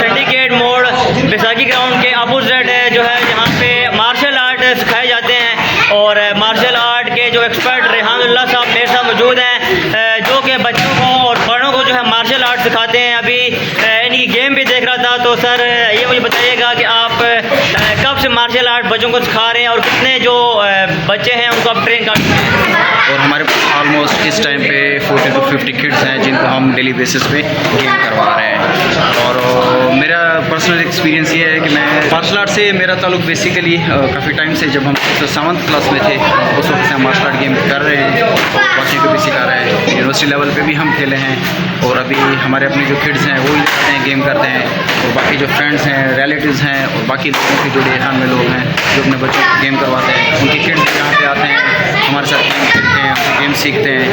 Syndicate मोड़ Baisakhi ground के opposite है जो है यहाँ पे मार्शल आर्ट सिखाए जाते हैं और मार्शल आर्ट के जो एक्सपर्ट रेहानुल्लाह साहब मेरे साथ मौजूद हैं जो कि बच्चों को और बड़ों को जो है मार्शल आर्ट सिखाते हैं। अभी इनकी गेम भी देख रहा था। तो सर ये मुझे बताइएगा कि आप कब से मार्शल आर्ट बच्चों को सिखा रहे हैं और कितने जो बच्चे हैं उनको आप ट्रेन करते हैं? और हमारे पास ऑलमोस्ट इस टाइम पे 40 to 50 किड्स हैं जिनको हम डेली बेसिस पे गेम करवा रहे हैं। और मेरा पर्सनल एक्सपीरियंस ये है कि मैं मार्शल आर्ट से मेरा ताल्लुक बेसिकली काफ़ी टाइम से, जब हम 7th क्लास में थे उस वक्त से हम मार्शल आर्ट गेम कर रहे हैं, बच्चे को भी सिखा रहे हैं। यूनिवर्सिटी लेवल पे भी हम खेले हैं और अभी हमारे अपने जो किड्स हैं वो जाते हैं गेम करते हैं और बाकी जो फ्रेंड्स हैं, रिलेटिव्स हैं और बाकी लोगों के जो डेहान में लोग हैं जो अपने बच्चों को गेम करवाते हैं, उनके किड्स यहाँ पे आते हैं, हमारे साथ गेम खेलते हैं, उनसे गेम सीखते हैं।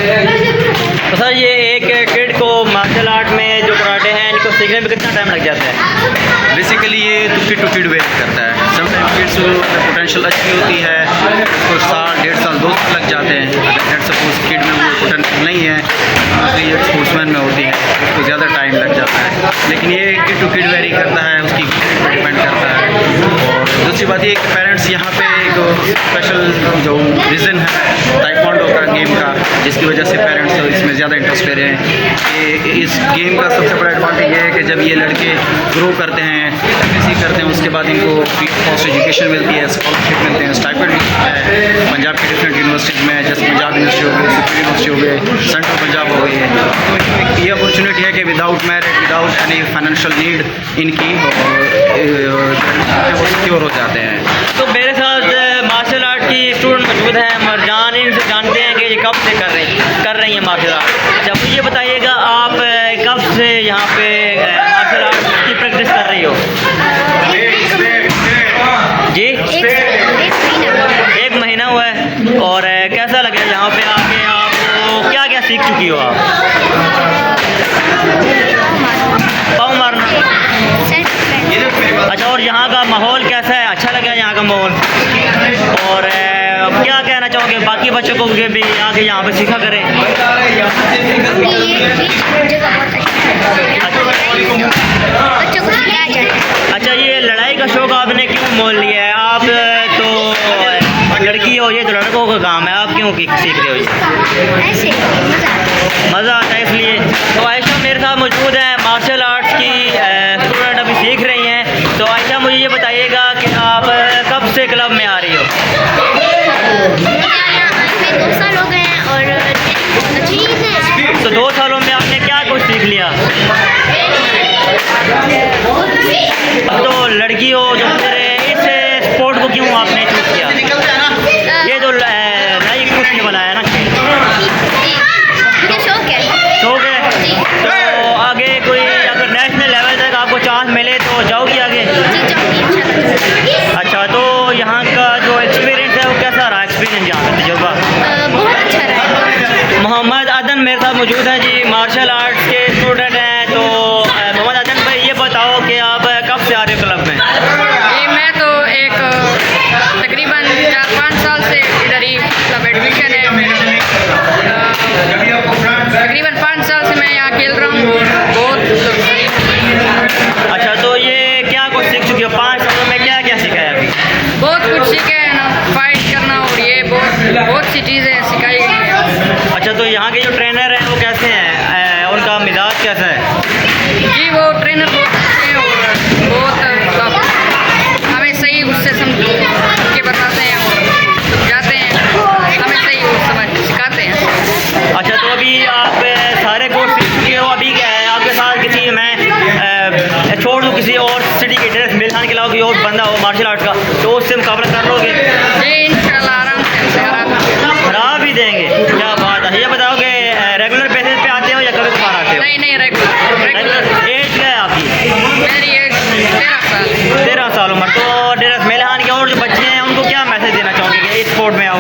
तो सर ये एक किड को मार्शल आर्ट में जो कराटे हैं इनको सीखने में कितना टाइम लग जाता है? बेसिकली ये किड टू किड वेरी करता है। समटाइम किड्स पोटेंशियल अच्छी होती है, उसको 1.5 साल 2 साल लग जाते हैं। अगर लेट्स सपोज किड में वो पोटेंशियल नहीं है तो ये स्पोर्ट्समैन में होती है, उसको ज़्यादा टाइम लग जाता है। लेकिन ये किड टू किड वेरी करता है, उसकी गेम पर डिपेंड करता है। और दूसरी बात ये कि पेरेंट्स यहाँ पे एक स्पेशल जो रीज़न है ताइक्वांडो का गेम का, जिसकी वजह से पेरेंट्स इसमें ज़्यादा इंटरेस्ट ले रहे हैं। कि इस गेम का सबसे बड़ा एडवांटेज ये है कि जब ये लड़के ग्रो करते हैं, एमएससी करते हैं, उसके बाद इनको फ्री कॉस्ट एजुकेशन मिलती है, स्कॉलरशिप मिलते हैं, स्टाइपेंड मिलता है पंजाब की डिफरेंट यूनिवर्सिटीज़ में, जैसे पंजाब यूनिवर्सिटी हो गई, सुप्रीम यूनिवर्सिटी हो गई, सेंट्रल पंजाब हो गई है। तो ये अपॉर्चुनिटी है कि without merit, without any financial need इनकी वो सिक्योर हो जाते हैं। तो मेरे साथ मार्शल आर्ट की स्टूडेंट मौजूद हैं मरजान, इनसे जानते हैं कि ये कब से कर रही हैं मार्शल आर्ट। अच्छा मुझे ये बताइएगा आप कब से यहाँ पे मार्शल आर्ट की प्रैक्टिस कर रही हो? जी एक महीना हुआ है। और कैसा लगे यहाँ पे आके, आपको क्या क्या सीख चुकी हो आप? पाँव मारना। अच्छा और यहाँ का माहौल कैसा है? अच्छा लगा यहाँ का माहौल? और क्या कहना चाहोगे बाकी बच्चों को भी आके यहाँ पे सीखा करें? अच्छा ये लड़ाई का शौक़ आपने क्यों मोल लिया है? आप तो लड़की हो, ये तो लड़कों का काम है, आप क्यों सीख रहे हो? ये मज़ा आता है इसलिए। तो आयशा मेरे साथ मौजूद है, मार्शल आर्ट्स की स्टूडेंट अभी सीख रही हैं। तो आयशा मुझे ये बताइएगा कि आप कब से क्लब में आ रही हो? 2 साल हो गए हैं और तो 2 सालों में आपने क्या कुछ सीख लिया? तो लड़की हो जो इस स्पोर्ट को क्यों आपने चूज़ किया? ये जो नई कुछ बनाया ना, शौक है। तो आगे कोई अगर नेशनल लेवल तक आपको चांस मिले तो जाओगी आगे? अच्छा तो यहाँ का जो एक्सपीरियंस है वो कैसा रहा? एक्सपीरियंस यहाँ का तजुर्बा? बहुत अच्छा रहा। मोहम्मद अदन मेरे साथ मौजूद हैं जी, मार्शल आर्ट्स के स्टूडेंट हैं। तो मोहम्मद अदन भाई ये बताओ कि आप कब से आ रहे हो क्लब में? मैं तो एक तकरीबन 4-5 साल से इधर ही क्लब एडमिशन है मेरा। तकरीबन 5 साल से मैं यहाँ खेल रहा हूँ। बहुत अच्छा तो ये क्या कुछ सीख चुकी हो? 5 सालों में क्या क्या सीखा है अभी? बहुत कुछ सीखे हैं ना, फाइट करना और ये बहुत सी चीज़ें सिखाई गई हैं। अच्छा तो यहाँ के जो ट्रेनर हैं वो कैसे हैं, उनका मिजाज कैसा है? जी वो ट्रेनर बहुत अच्छे हैं और बहुत हमें सही उससे समझ के बताते हैं और जाते हैं, हमें सही समझ सिखाते हैं। अच्छा तो अभी आप सारे कोर्स सीख चुके हो, अभी क्या है आपके साथ किसी मैं छोड़ दूँ किसी और सिटी के ड्रेस मेरे खान के अलावा कोई और बंदा हो मार्शल आर्ट का तो उससे मुकाबला कर लोगे? जी इंशाल्लाह आराम से हरा भी देंगे। क्या बात है। ये बताओ कि रेगुलर बेसिस पे आते हो या कभी कभार आते हो? नहीं रेगुलर। एज क्या है आपकी? मेरी एज 13 साल। 13 साल उम्र। तो ड्रेस मेरे खान के और जो बच्चे हैं उनको क्या मैसेज देना चाहोगे कि इस स्पोर्ट में आओ?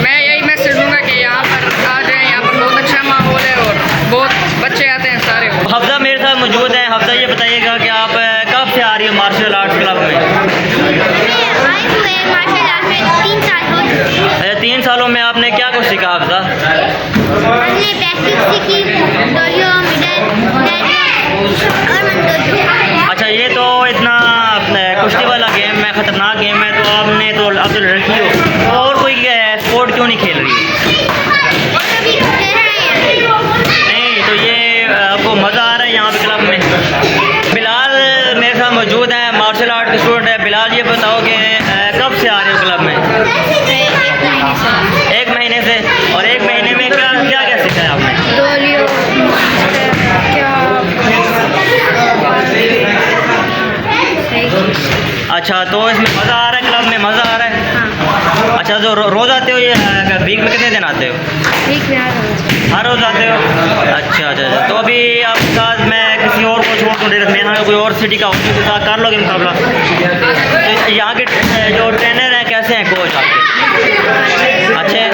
मैं यही मैसेज दूंगा कि यहाँ पर आ जाएँ, यहाँ पर बहुत अच्छा माहौल है और बहुत बच्चे आते हैं सारे। हफ्ता मेरे साथ मौजूद हैं। हफ्ता ये बताइएगा कि आप कब से आ रही हो मार्शल आर्ट्स क्लब में? मार्शल आर्ट में 3 साल हो चुके हैं। अच्छा 3 सालों में आपने क्या कुछ सीखा हफ्ता? हमने बेसिक सीखी, अच्छा, ये तो इतना कुश्ती वाला गेम है, ख़तरनाक गेम है, तो आपने तो अब तो लड़की हो, और कोई स्पोर्ट क्यों नहीं खेल रही है? नहीं, तो ये आपको मज़ा आ रहा है यहाँ पे क्लब में? बिलाल मेरे साथ मौजूद है, मार्शल आर्ट के स्टूडेंट है। बिलाल, ये बताओ कि कब से आ रहे हो क्लब में? 1 महीने से। और 1 महीने में क्या क्या क्या सीखा है आपने? अच्छा, तो इसमें मज़ा आ रहा है, क्लब में मज़ा आ रहा है? अच्छा, तो रोज़ आते हो या वीक में कितने दिन आते हो? हर रोज़ आते हो? अच्छा अच्छा अच्छा। तो अभी आपके साथ मैं किसी और को छोड़ दूँ, मेरे यहाँ कोई और सिटी का हो, उसके साथ कर लोगे मुकाबला? तो यहाँ के जो ट्रेनर हैं कैसे हैं, कोच आपके? अच्छे हैं?